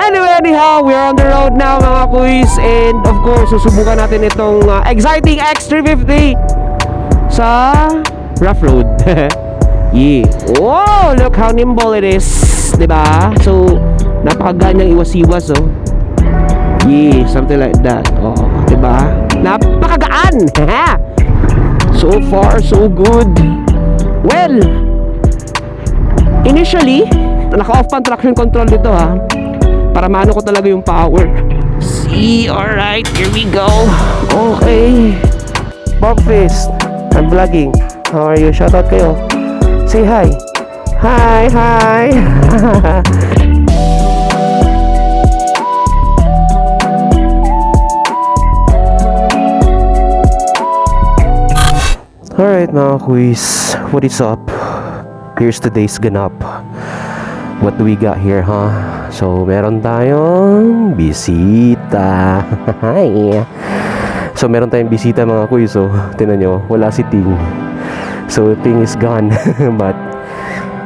Anyway, anyhow, we're on the road now mga kuys. And of course, susubukan natin itong exciting X350 sa rough road. Yeah. Whoa, look how nimble it is, diba? So, napakaganyang iwas-iwas, oh. Yeah, something like that. Oh, diba? Napakagaan. So far, so good. Well, initially, naka-off pa ang traction control dito, ha, para maano ko talaga yung power. See, alright, here we go. Okay. Bogfist, I'm vlogging. How are you? Shoutout kayo. Say hi. Hi, hi. Alright mga kuys, what is up? Here's today's ganap. What do we got here, huh? So, meron tayong bisita. Hi. So, meron tayong bisita mga kuys. So, tinan nyo, wala si Ting. So, Ting is gone. But,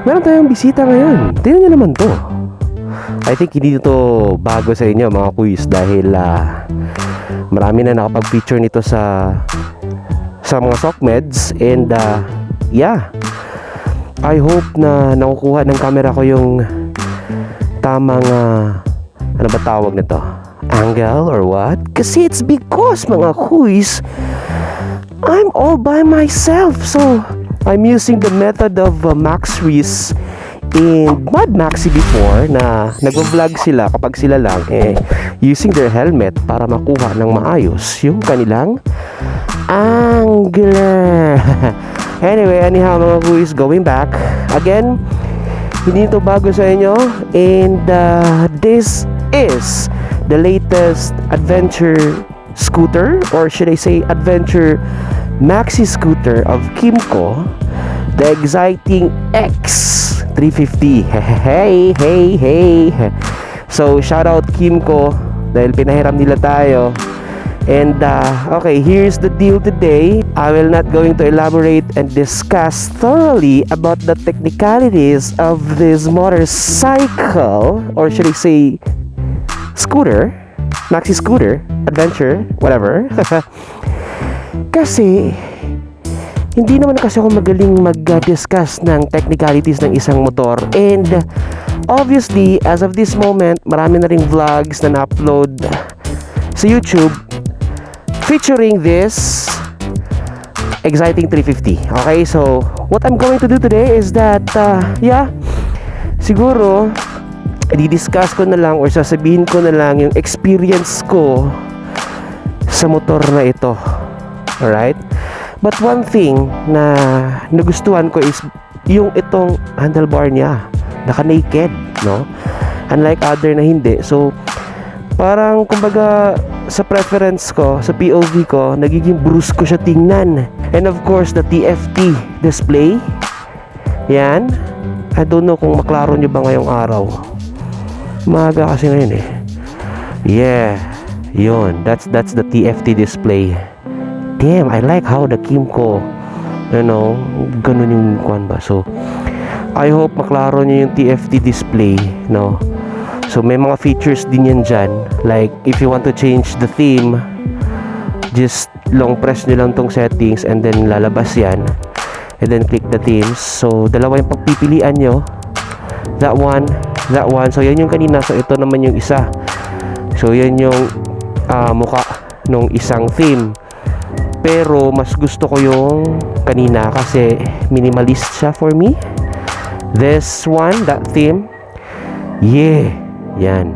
meron tayong bisita ngayon. Tinan nyo naman to. I think hindi to bago sa inyo mga kuys. Dahil, marami na nakapag-feature nito sa mga SOCMEDs. And, yeah. I hope na nakukuha ng camera ko yung tamang ano ba tawag nito? Angle or what? Kasi it's because mga kuys, I'm all by myself. So I'm using the method of Max Reese and Mad Maxi before na nagvo-vlog sila kapag sila lang using their helmet para makuha ng maayos yung kanilang angle. Anyway, anyhow mga kuys, going back again, hindi ito bago sa inyo. And this is the latest adventure scooter, or should I say adventure maxi scooter of Kymco, the exciting X350. Hey, hey, hey. So shout out Kymco dahil pinahiram nila tayo. And okay, here's the deal today. I will not going to elaborate and discuss thoroughly about the technicalities of this motorcycle, or should I say scooter, maxi scooter, adventure, whatever. Kasi hindi naman kasi ako magaling mag-discuss ng technicalities ng isang motor. And obviously, as of this moment, marami na ring vlogs na na-upload sa YouTube featuring this exciting 350. Okay, so what I'm going to do today is that yeah, siguro i-discuss ko na lang or sasabihin ko na lang yung experience ko sa motor na ito. Alright? But one thing na nagustuhan ko is yung itong handlebar niya, naka-naked, no? Unlike other na hindi. So parang kumbaga sa preference ko, sa POV ko, nagiging brusque siya tingnan. And of course, the TFT display. Yan. I don't know kung maklaro nyo ba ngayong araw. Maaga kasi ngayon eh. Yeah. Yun. That's the TFT display. Damn, I like how the Kymco, you know, ganun yung kuwan ba. So, I hope maklaro nyo yung TFT display, no? So may mga features din yan dyan. Like if you want to change the theme, just long press nyo lang tong settings and then lalabas yan. And then click the themes. So dalawa yung pagpipilian nyo. That one. So yan yung kanina. So ito naman yung isa. So yan yung mukha nung isang theme. Pero mas gusto ko yung kanina kasi minimalist siya for me. This one, that theme, yeah. Yan.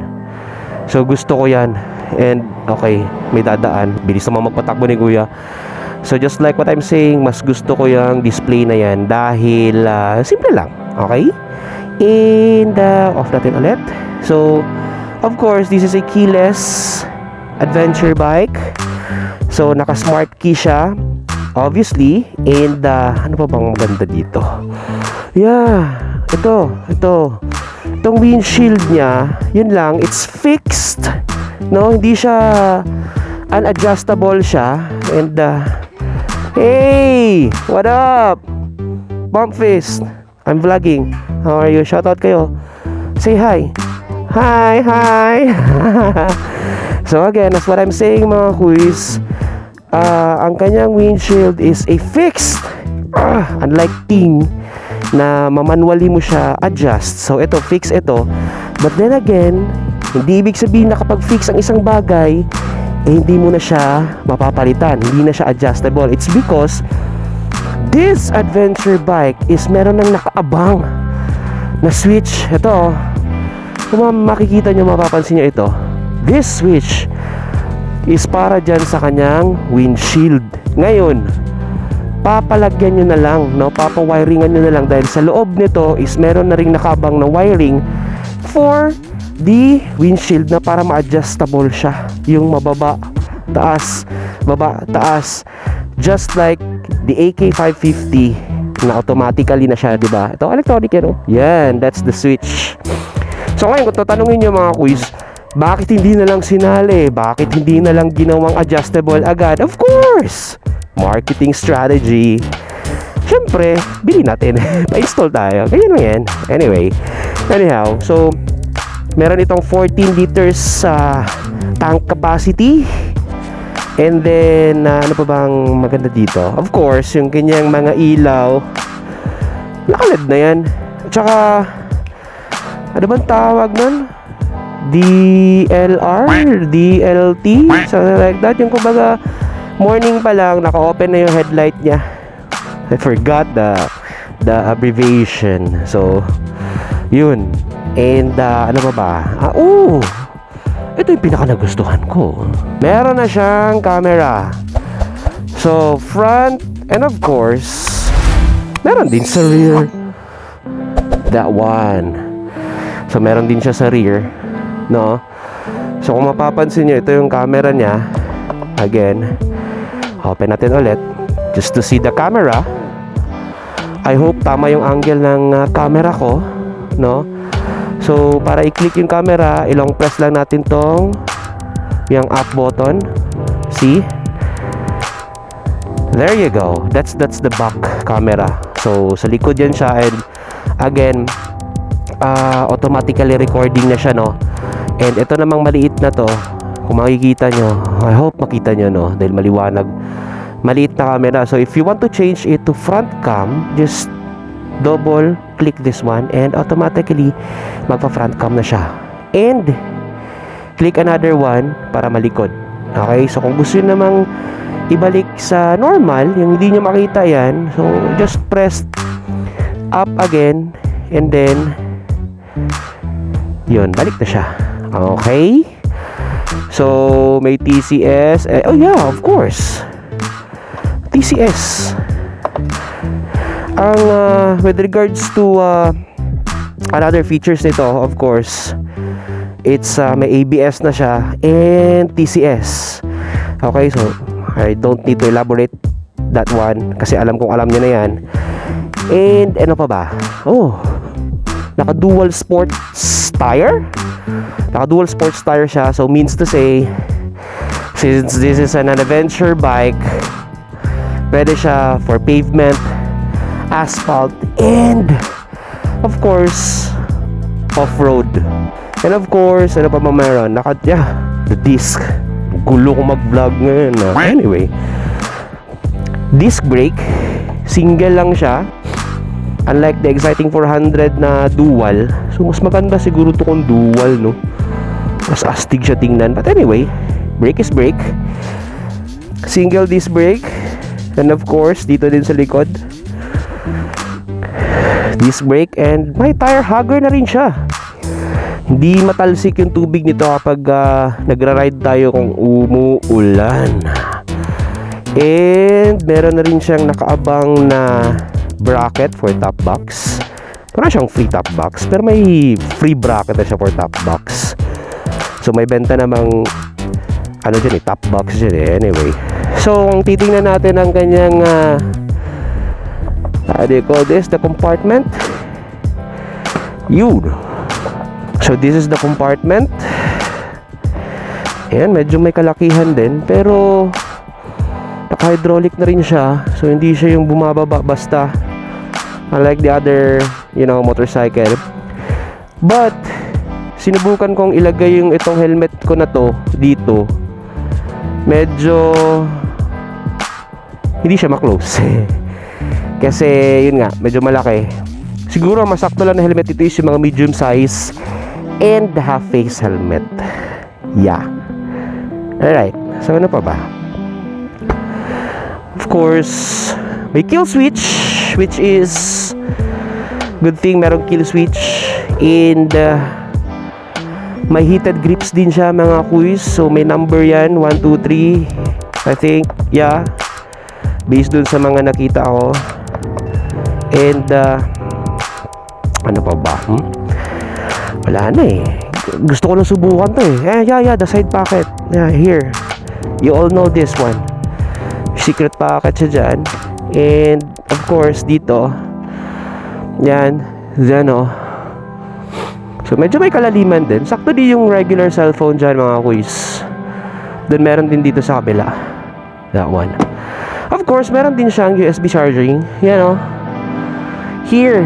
So gusto ko yan. And okay, may dadaan. Bilis naman magpatakbo ni Kuya. So just like what I'm saying, mas gusto ko yung display na yan dahil simple lang. Okay? And off natin ulit. So of course, this is a keyless adventure bike. So naka smart key siya, obviously. And ano pa bang maganda dito? Yeah, ito itong windshield niya, yun lang, it's fixed, no? Hindi siya unadjustable siya. And hey, what up? Bump Fist, I'm vlogging. How are you? Shoutout kayo. Say hi. Hi, hi! So again, as what I'm saying mga quiz, ang kanyang windshield is a fixed, unlike Ting na mamanually mo siya adjust. So ito, fix ito. But then again, hindi ibig sabihin na kapag fix ang isang bagay, hindi mo na siya mapapalitan, hindi na siya adjustable. It's because this adventure bike is meron ng nakaabang na switch. Ito, kung makikita nyo, mapapansin nyo ito, this switch is para dyan sa kanyang windshield. Ngayon, papalagyan nyo na lang, no? Papawiringan nyo na lang, dahil sa loob nito is meron na ring nakabang na wiring for the windshield na para ma-adjustable siya, yung mababa, taas, baba, taas, just like the AK550 na automatically na siya, diba? Ito electronic yan, yan, that's the switch. So ngayon, kung tatanungin nyo mga quiz, bakit hindi na lang sinali? Bakit hindi na lang ginawang adjustable agad? Of course, marketing strategy. Siyempre, bili natin. Pa-install tayo. Ganyan lang yan. Anyway, anyhow, so meron itong 14 liters sa tank capacity. And then, ano pa bang maganda dito? Of course, yung kanyang mga ilaw, nakaled na yan. At saka, ano bang tawag nun? DLR? DLT? Something like that. Yung kumbaga, morning pa lang, naka-open na yung headlight niya. I forgot the abbreviation. So, yun. And, ano pa ba? Ito yung pinaka nagustuhan ko. Meron na siyang camera. So, front, and of course, meron din sa rear. That one. So, meron din siya sa rear. No? So, kung mapapansin nyo, ito yung camera niya. Again, open natin ulit. Just to see the camera. I hope tama yung angle ng camera ko. No? So, para i-click yung camera, ilong press lang natin tong yung up button. See? There you go. That's the back camera. So, sa likod yan siya. And again, automatically recording na siya, no? And ito namang maliit na to, kung makikita nyo, I hope makita nyo, no? Dahil maliwanag. Maliit na camera. So, if you want to change it to front cam, just double click this one and automatically magpa-front cam na siya. And click another one para malikod. Okay? So kung gusto nyo namang ibalik sa normal, yung hindi nyo makita yan, so just press up again and then yun, balik na siya. Okay? So may TCS. Oh yeah, of course. TCS. With regards to another features nito, of course, it's may ABS na siya and TCS. Okay, so I don't need to elaborate that one kasi alam nyo na yan. And ano pa ba? Naka dual sports tire. Naka dual sports tire siya, so means to say, since this is an adventure bike, pwede siya for pavement, asphalt, and of course off-road. And of course, ano pa meron? The disc. Gulo ko mag-vlog ngayon. Anyway, disc brake, single lang siya, unlike the exciting 400 na dual. So mas maganda siguro to kung dual, no? Mas astig siya tingnan. But anyway, brake is brake, single disc brake. And of course, dito din sa likod, disc brake, and may tire hugger na rin siya. Hindi matalsik yung tubig nito kapag nagra-ride tayo kung umuulan. And meron na rin siyang nakaabang na bracket for top box. Wala siyang free top box, pero may free bracket na siya for top box. So may benta namang top box dyan eh. Anyway, so kung titingnan natin ang kanyang how do you call this? The compartment. Yun. So this is the compartment. Ayan, medyo may kalakihan din, pero naka-hydraulic na rin siya. So hindi siya yung bumababa basta, unlike the other, motorcycle. But sinubukan kong ilagay yung itong helmet ko na to dito. Medyo hindi siya maklose. Kasi yun nga, medyo malaki. Siguro masakto lang na helmet ito is yung mga medium size and half face helmet. Yeah. Alright, so ano pa ba? Of course, may kill switch, which is good thing merong kill switch. And may heated grips din siya mga kuys. So may number yan, 1, 2, 3 I think, yeah, based dun sa mga nakita ko. And ano pa ba? Wala na eh. Gusto ko lang subukan to eh. Yeah, the side pocket. Yeah, here. You all know this one. Secret pocket siya dyan. And of course dito, yan, dyan oh. So medyo may kalaliman din. Sakto din yung regular cellphone dyan mga kuys. Then meron din dito sa kabila. That one. Of course, meron din siyang USB charging. Yan oh. Here.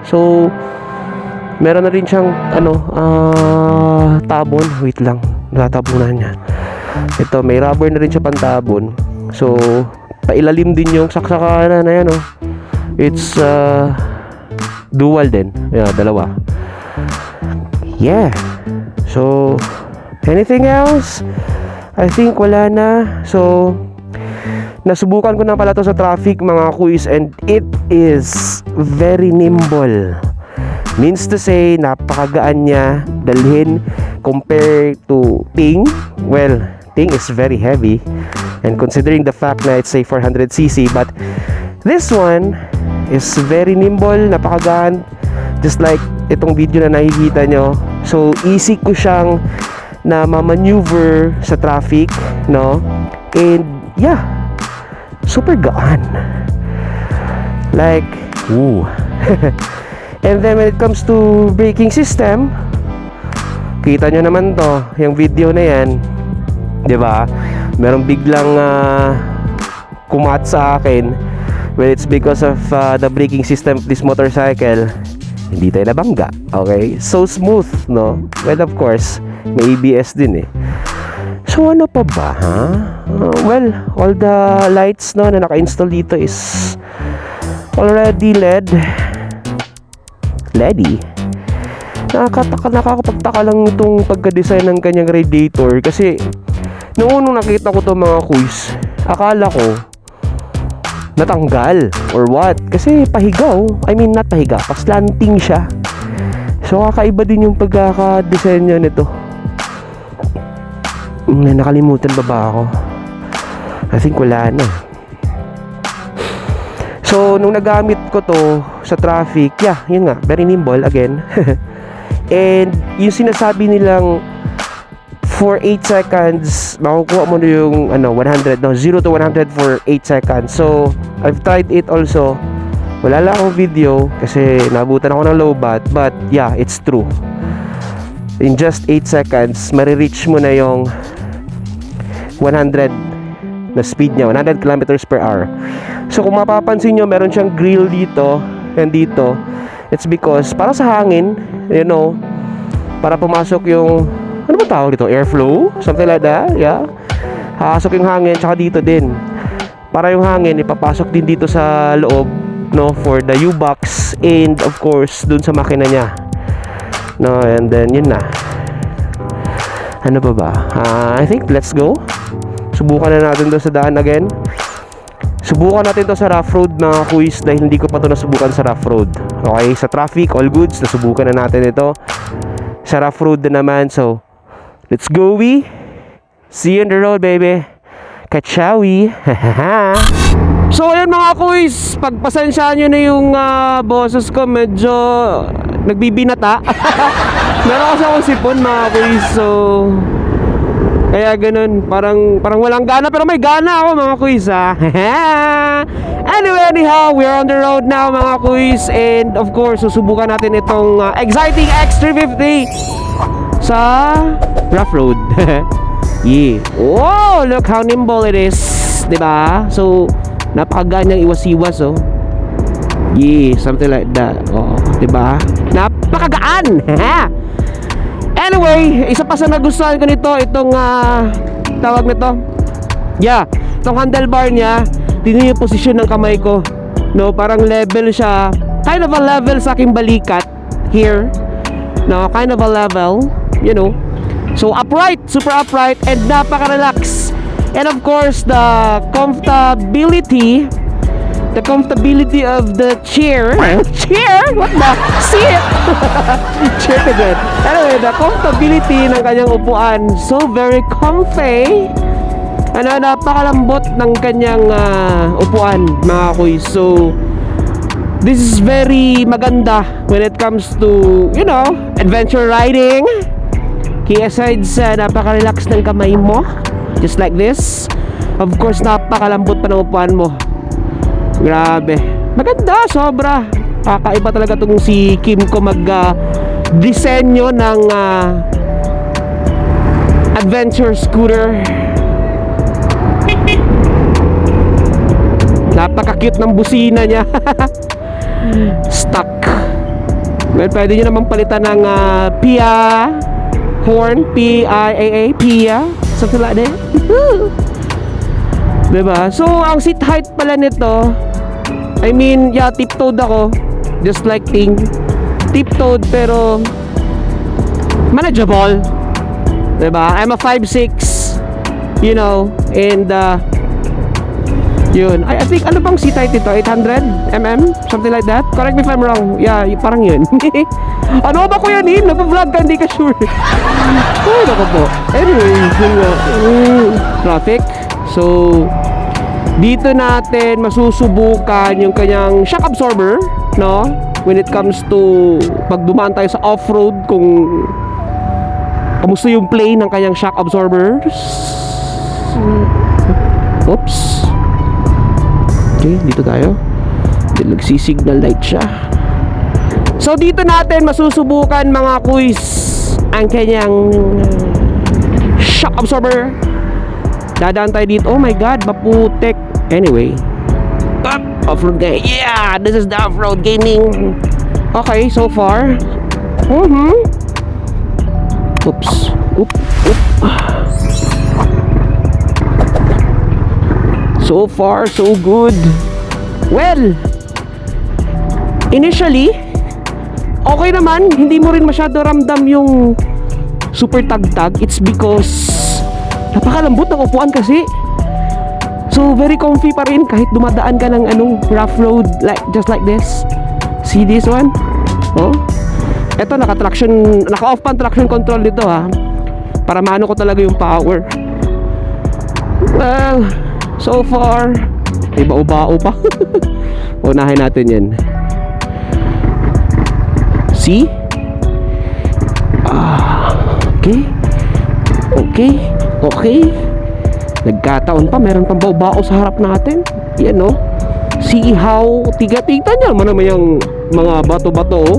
So meron na rin siyang tabon. Wait lang, natatabunan niya. Ito, may rubber na rin siya pantabon. So pailalim din yung saksakanan na yan oh. It's dual din. Yeah, dalawa. Yeah. So anything else? I think wala na. So nasubukan ko na pala to sa traffic mga kuys, and it is very nimble. Means to say, napakagaan niya dalhin compared to Ting. Well, Ting is very heavy, and considering the fact na it's a 400cc, but this one is very nimble, napakagaan, just like itong video na nakikita nyo. So easy ko siyang na ma-maneuver sa traffic, no? And yeah, super gaan. Like, ooh. And then when it comes to braking system, kita nyo naman to, yung video na yan, di ba? Merong biglang kumat sa akin. Well, it's because of the braking system of this motorcycle. Hindi tayo nabangga. Okay? So smooth, no? Well, of course, may ABS din eh. So ano pa ba, ha? Well, all the lights no na naka-install dito is already LED. Nakakapagtaka lang itong pagka-design ng kanyang radiator, kasi noong unang nakita ko to mga kuys, akala ko natanggal or what, kasi pahigaw. I mean, not pahiga, paslanting siya. So kakaiba din yung pagkaka-design niya nito. Nakalimutan ba ako? I think wala na. So nung nagamit ko to sa traffic, yeah, yun nga, very nimble again. And yung sinasabi nilang for 8 seconds makukuha mo na yung 100, no, 0 to 100 for 8 seconds. So I've tried it also. Wala lang akong video kasi nabutan ako ng low bat, but yeah, it's true. In just 8 seconds marireach mo na yung 100 na speed niya, 100 kilometers per hour. So kung mapapansin nyo, meron siyang grill dito and dito. It's because para sa hangin, you know, para pumasok yung, ano ba tawag dito? Airflow? Something like that, yeah. Hasok yung hangin, tsaka dito din. Para yung hangin, ipapasok din dito sa loob, no, for the U-box and of course, dun sa makina niya. No, and then, yun na. Ano ba? I think, let's go. Subukan na natin to sa daan again. Subukan natin to sa rough road mga kuys, dahil hindi ko pa to nasubukan sa rough road. Okay, sa traffic, all goods, nasubukan na natin ito. Sa rough road na naman, so let's go, we. See you on the road, baby. Kachawi. So ayun mga kuys, pagpasensyaan nyo na yung boses ko, medyo nagbibinata. Meron kasi akong sipon mga kuys, so kaya ganun, parang walang gana, pero may gana ako mga kuys, ha. Anyway, anyhow, we're on the road now mga kuys, and of course susubukan natin itong exciting X350 sa rough road. Yeah. Whoa, look how nimble it is, diba? So napakagaan niyang iwas-iwas, oh. Yeah, something like that. Oh, diba? Napakagaan. Anyway, isa pa sa nagustuhan ko nito, itong tawag nito. Yeah, itong handlebar niya. Tingnan yung posisyon ng kamay ko. No, parang level siya. Kind of a level sa aking balikat here. No, kind of a level, you know. So upright, super upright, and napaka-relax. And of course, the comfortability of the chair. Chair? What the? Seat! Chair ka dyan. Anyway, the comfortability ng kanyang upuan, so very comfy. Ano, napakalambot ng kanyang upuan, mga kuy. So, this is very maganda when it comes to, you know, adventure riding. Kaya aside sa napaka-relax ng kamay mo, just like this, of course, napakalambot pa ng upuan mo. Grabe. Maganda, sobra. Kakaiba talaga itong si Kim ko mag-disenyo ng adventure scooter. Napaka-cute ng busina niya. Stuck. Well, pwede nyo naman palitan ng PIA horn, PIAA, PIA, something like that. Diba? So, ang seat height pala nito, I mean, yeah, tiptoed ako. Just like Ting. Tiptoed, pero manageable. Diba? I'm a 5'6", you know, and yun. I think, ano bang seat height ito? 800 mm? Something like that? Correct me if I'm wrong. Yeah, parang yun. Ano ba ko yan eh? Nagpa-vlog ka, hindi ka sure. Ay, naku po. Anyway, yun nga. Traffic. So, dito natin masusubukan yung kanyang shock absorber, no? When it comes to pag dumaan tayo sa off-road, kung kamusta yung play ng kanyang shock absorbers. Oops. Okay, dito tayo. Nagsisignal light siya. So dito natin masusubukan, mga kuys, ang kanyang shock absorber. Dadaan tayo dito. Oh my god, maputik. Anyway, off-road game. Yeah, this is the off-road gaming. Okay, so far. Oops. Oop. So far, so good. Well, initially, okay naman. Hindi mo rin masyado ramdam yung super tagtag. It's because napakalambot ng upuan kasi. So, very comfy pa rin kahit dumadaan ka ng rough road, like just like this. See this one? Oh. Ito, naka-off pa ang traction control dito, ha. Para maano ko talaga yung power. Well, so far, iba-ubao pa. Unahin natin yan. See? Okay. Nagkataon pa, meron pang bao-bao sa harap natin. Yan, no? See how, tiga-tigta niya naman yung mga bato-bato, oh.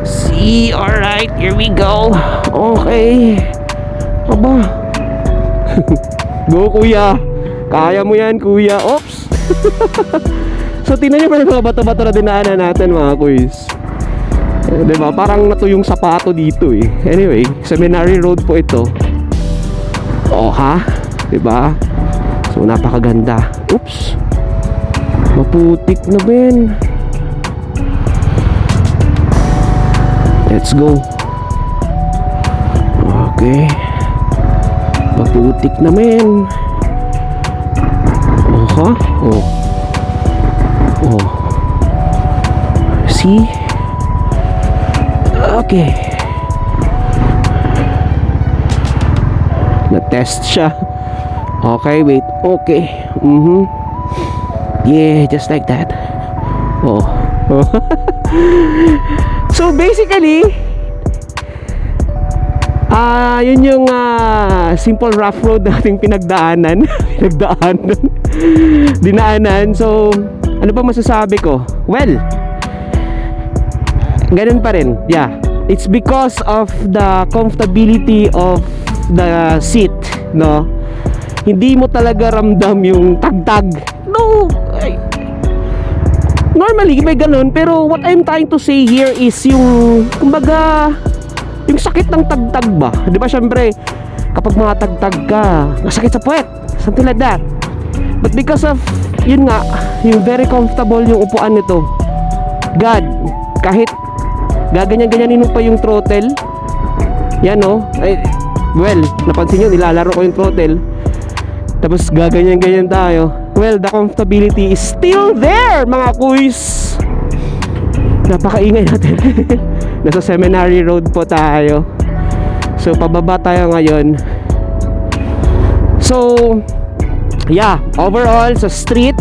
See, alright, here we go. Okay. Aba. Go, kuya. Kaya mo yan, kuya. Oops. So, tingnan niyo pa yung mga bato-bato na dinaanan natin, mga kuys. Diba? Parang natuyong sapato dito eh. Anyway, Seminary Road po ito. Oh, ha? Diba? So, napakaganda. Oops. Maputik na, Ben. Let's go. Okay. Maputik na, men. Oh. See? Okay. Na-test siya. Okay, wait. Okay. Yeah, just like that. Oh. So basically, yun yung simple rough road nating dinaanan. So, ano ba masasabi ko? Well, ganun pa rin. Yeah. It's because of the comfortability of the seat, no? Hindi mo talaga ramdam yung tagtag. No. Normally may ganun, pero what I'm trying to say here is yung kumbaga yung sakit ng tagtag ba? Di ba syempre, kapag mga tagtag ka, masakit sa puwet, something like that. But because of, yun nga, yung very comfortable yung upuan nito, God, kahit gaganyan-ganyanin mo pa yung throttle, yan no, ay, well, napansin nyo, nilalaro ko yung throttle, tapos gaganyan-ganyan tayo. Well, the comfortability is still there, mga kuys. Napakaingay natin. Nasa Seminary Road po tayo. So, pababa tayo ngayon. So, yeah, overall, sa street,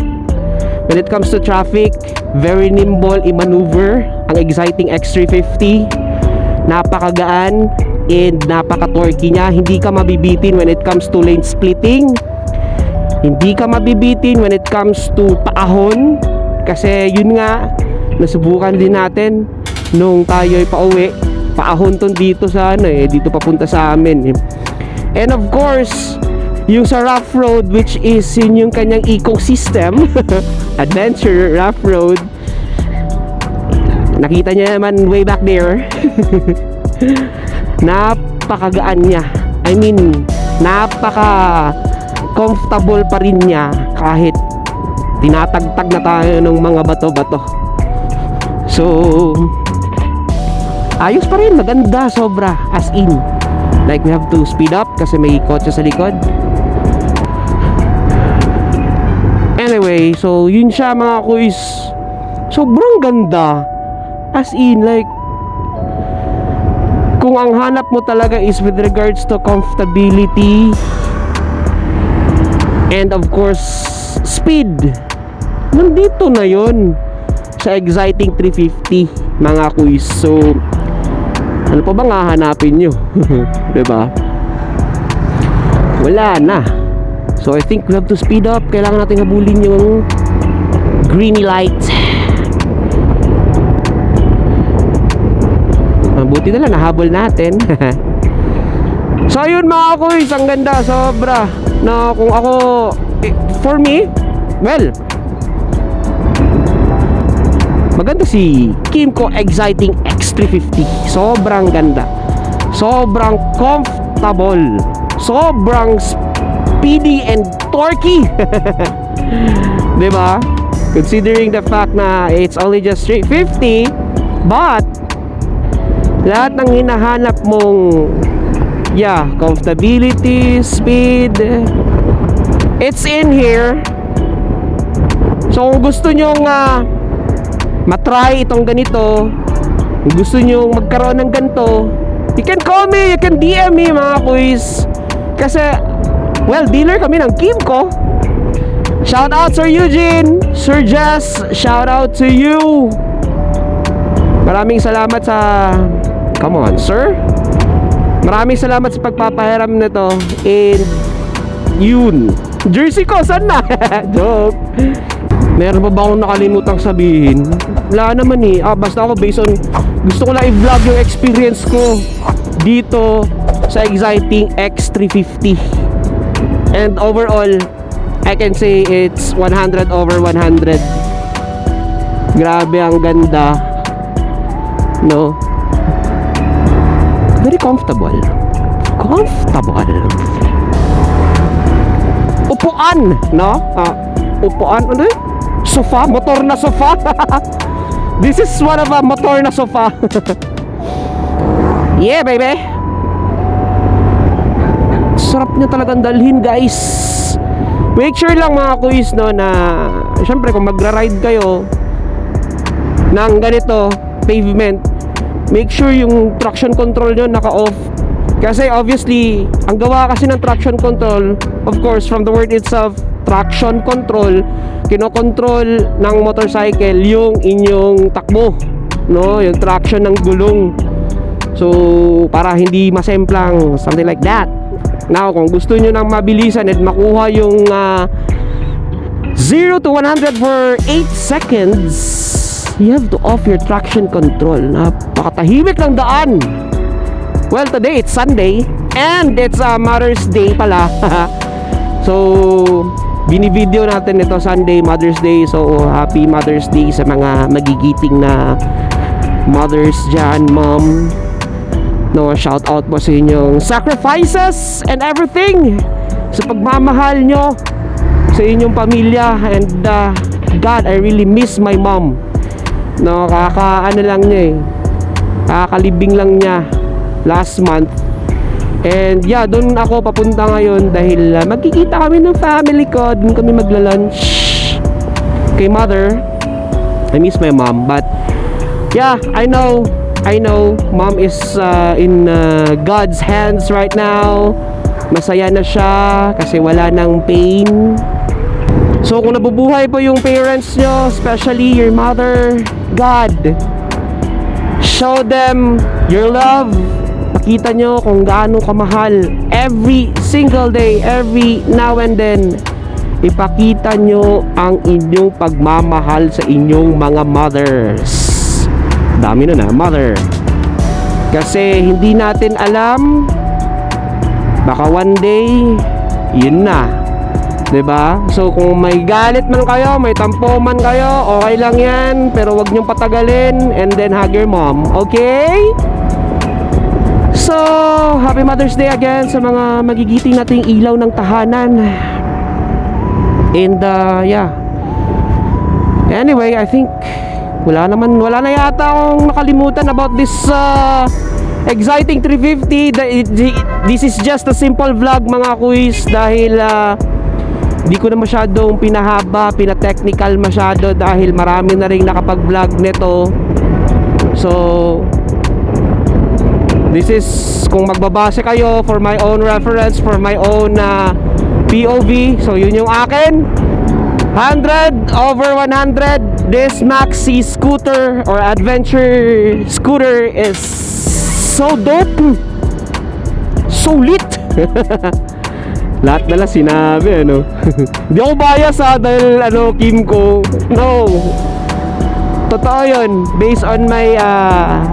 when it comes to traffic, very nimble i-maneuver ang exciting X350. Napakagaan and napaka-torquey niya. Hindi ka mabibitin when it comes to lane splitting. Hindi ka mabibitin when it comes to paahon. Kasi yun nga, nasubukan din natin nung tayo'y pauwi. Paahon ton dito sa dito papunta sa amin. And of course, yung sa rough road, which is yun yung kanyang ecosystem, adventure rough road. Nakita niya naman way back there. Napakagaan niya. I mean, napaka comfortable pa rin niya kahit tinatagtag na tayo ng mga bato-bato. So, ayos pa rin, maganda, sobra, as in. Like, we have to speed up kasi may kotse sa likod. Anyway, so yun siya mga kuys. Sobrang ganda. As in, like, kung ang hanap mo talaga is with regards to comfortability and of course speed, nandito na yun sa exciting 350 mga kuys. So ano pa bang hahanapin nyo? Diba? Wala na. So I think we have to speed up. Kailangan natin habulin yung greeny light. Mabuti na lang nahabol natin. So yun mga kuys, ang ganda, sobra. Na kung ako, for me, well, maganda si Kymco Exciting X350. Sobrang ganda, sobrang comfortable, sobrang speedy and torquey. Diba? Considering the fact na it's only just 350, but lahat ng hinahanap mong comfortability, speed, it's in here. So kung gusto nyong matry itong ganito, kung gusto nyong magkaroon ng ganito, you can call me, you can DM me mga kuys. Kasi, well, dealer kami ng Kymco. Shout out Sir Eugene, Sir Jess, shout out to you. Maraming salamat sa, come on sir, maraming salamat sa pagpapahiram nito. And yun, jersey ko, saan na? Joke. Meron pa ba akong nakalimutang sabihin? Wala naman eh. Basta ako based on, gusto ko lang i-vlog yung experience ko dito sa exciting X350. And overall, I can say it's 100 over 100. Grabe, ang ganda. No? Very comfortable. Comfortable. Upuan, no? Upuan, ano yun? Sofa, motor na sofa. This is one of a motor na sofa. Yeah, baby. Sarap niya talagang dalhin, guys. Make sure lang mga kuys, no, na syempre kung magra-ride kayo ng ganito, pavement, make sure yung traction control nyo naka-off. Kasi obviously, ang gawa kasi ng traction control, of course, from the word itself, traction control, kinokontrol ng motorcycle yung inyong takbo, no, yung traction ng gulong. So para hindi masemplang, something like that. Now kung gusto nyo ng mabilisan at makuha yung 0 to 100 for 8 seconds, you have to off your traction control. Napakatahimik ng daan. Well, today it's Sunday and it's Mother's Day pala. So bini-video natin ito Sunday, Mother's Day. So happy Mother's Day sa mga magigiting na mothers dyan, mom. No, shout out po sa inyong sacrifices and everything, sa pagmamahal nyo sa inyong pamilya. And God, I really miss my mom. No, kakaano lang niya eh, kakalibing lang niya last month. And yeah, doon ako papunta ngayon dahil magkikita kami ng family ko. Doon kami magla-lunch kay mother. I miss my mom, but yeah, I know mom is in God's hands right now. Masaya na siya kasi wala nang pain. So kung nabubuhay po yung parents nyo, especially your mother, God, show them your love. Pakita nyo kung gaano kamahal. Every single day, every now and then, ipakita nyo ang inyong pagmamahal sa inyong mga mothers. Dami na mother. Kasi hindi natin alam, baka one day yun na, 'di ba? So kung may galit man kayo, may tampo man kayo, okay lang yan, pero wag niyong patagalin. And then hug your mom, okay? So happy Mother's Day again sa mga magigiting nating ilaw ng tahanan. And yeah, anyway, I think wala na yata akong nakalimutan about this exciting 350. This is just a simple vlog mga kuys, dahil di ko na masyadong pinahaba, pinatechnical masyado, dahil marami na rin nakapag-vlog nito. So this is, kung magbabase kayo, for my own reference, for my own POV. So yun yung akin, 100/100. This Maxi scooter or adventure scooter is so dope, so lit. Lahat na lang sinabi, ano. Hindi ako bias dahil Kim ko. No, totoo yun, based on my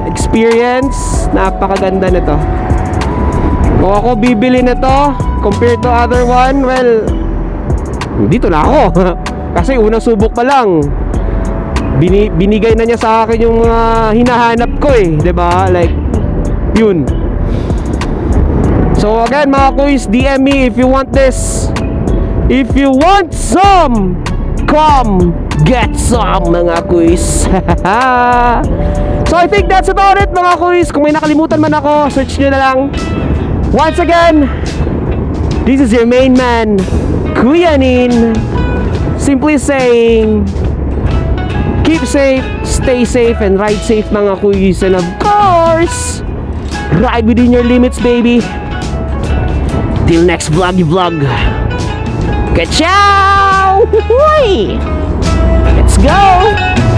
experience. Napakaganda nito. Kung ako bibili nito compared to other one, well, dito na ako. Kasi unang subok pa lang, binigay na niya sa akin yung mga hinahanap ko eh, 'di ba? Like yun. So again mga kuys, DM me if you want this. If you want some, come get some mga kuys. So I think that's about it mga kuys. Kung may nakalimutan man ako, search nyo na lang. Once again, this is your main man, Kuya Nin, simply saying, keep safe, stay safe, and ride safe mga kuys. And of course, ride within your limits, baby. Till next vloggy vlog. Ka-ciao! Let's go!